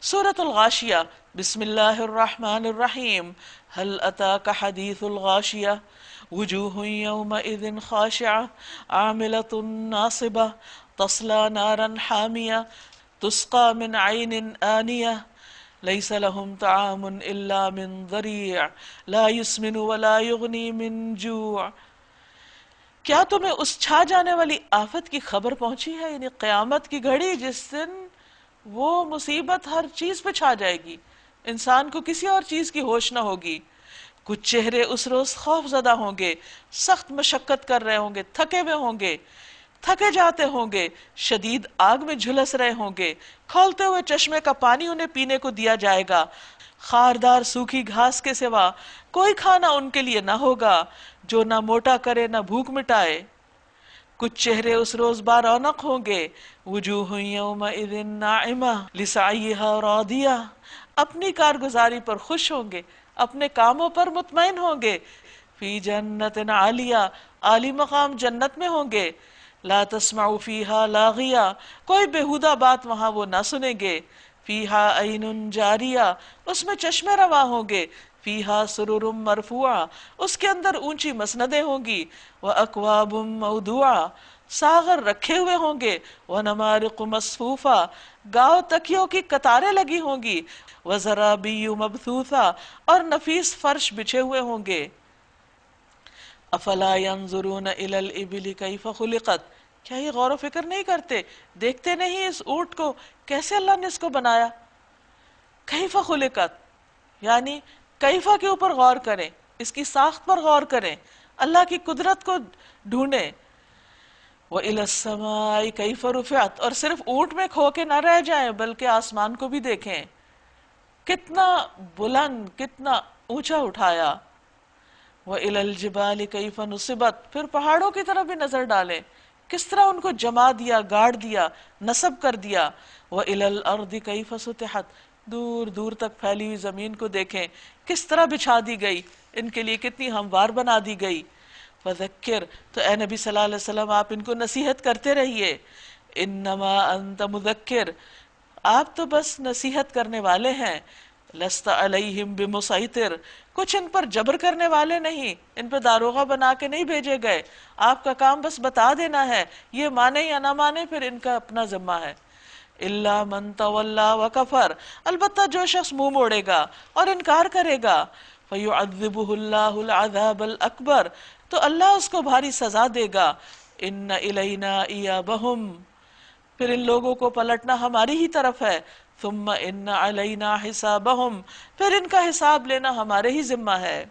سورة الغاشیہ، بسم اللہ الرحمن الرحیم۔ هل اتاک حدیث الغاشیہ وجوہ یومئذ خاشعہ عاملة ناصبہ تصلی نارا حامیہ تسقى من عین آنیہ لیس لهم طعام الا من ضریع لا يسمن ولا یغنی من جوع۔ کیا تمہیں اس چھا جانے والی آفت کی خبر پہنچی ہے، یعنی قیامت کی گھڑی جس دن وہ مصیبت ہر چیز پہ چھا جائے گی، انسان کو کسی اور چیز کی ہوش نہ ہوگی۔ کچھ چہرے اس روز خوف زدہ ہوں گے، سخت مشقت کر رہے ہوں گے، تھکے ہوئے ہوں گے، تھکے جاتے ہوں گے، شدید آگ میں جھلس رہے ہوں گے، کھولتے ہوئے چشمے کا پانی انہیں پینے کو دیا جائے گا، خاردار سوکھی گھاس کے سوا کوئی کھانا ان کے لیے نہ ہوگا جو نہ موٹا کرے نہ بھوک مٹائے۔ کچھ چہرے اس روز بارونق ہوں گے، وجوہ یومئذ ناعمہ لسعیہا راضیہ، اپنی کارگزاری پر خوش ہوں گے، اپنے کاموں پر مطمئن ہوں گے، فی جنت عالیہ، عالی مقام جنت میں ہوں گے، لا تسمع فیہا لاغیہ، کوئی بےہودہ بات وہاں وہ نہ سنیں گے، فیہا عین جاریہ، اس میں چشمے رواں ہوں گے، فیہا سرر مرفوعہ، اس کے اندر اونچی مسندیں ہوں گی، واکواب موضوعہ، ساغر رکھے ہوئے ہوں گے، ونمارق مصفوفہ، گاؤ تکیوں کی قطاریں لگی ہوں گی، وزرابی مبثوثہ، اور نفیس فرش بچھے ہوئے ہوں گے۔ افلا ينظرون الى الابل کیف خلقت، کیا یہ غور و فکر نہیں کرتے، دیکھتے نہیں اس اونٹ کو کیسے اللہ نے اس کو بنایا۔ کیف خلقت یعنی کیفا کے اوپر غور کریں، اس کی ساخت پر غور کریں، اللہ کی قدرت کو ڈھونڈیں۔ وَإِلَى السَّمَاءِ كَيْفَ رُفِعَتْ، اور صرف اونٹ میں کھو کے نہ رہ جائیں بلکہ آسمان کو بھی دیکھیں، کتنا بلند، کتنا اونچا اٹھایا۔ وَإِلَى الْجِبَالِ كَيْفَ نُصِبَتْ، پھر پہاڑوں کی طرف بھی نظر ڈالیں، کس طرح ان کو جما دیا، گاڑ دیا، نصب کر دیا۔ وَإِلَى الْأَرْضِ كَيْفَ سُطِحَتْ، دور دور تک پھیلی ہوئی زمین کو دیکھیں، کس طرح بچھا دی گئی، ان کے لیے کتنی ہموار بنا دی گئی۔ فذکر، تو اے نبی صلی اللہ علیہ وسلم آپ ان کو نصیحت کرتے رہیے، انما انت مذکر، آپ تو بس نصیحت کرنے والے ہیں، لست علیہم بمسیطر، کچھ ان پر جبر کرنے والے نہیں، ان پہ داروغہ بنا کے نہیں بھیجے گئے، آپ کا کام بس بتا دینا ہے، یہ مانے یا نہ مانے پھر ان کا اپنا ذمہ ہے۔ الا من تولا وکفر، البتہ جو شخص منہ موڑے گا اور انکار کرے گا، فیعذبہ اللہ العذاب الاکبر، تو اللہ اس کو بھاری سزا دے گا۔ ان الینا ایابہم، پھر ان لوگوں کو پلٹنا ہماری ہی طرف ہے، ثم ان علینا حسابہم، پھر ان کا حساب لینا ہمارے ہی ذمہ ہے۔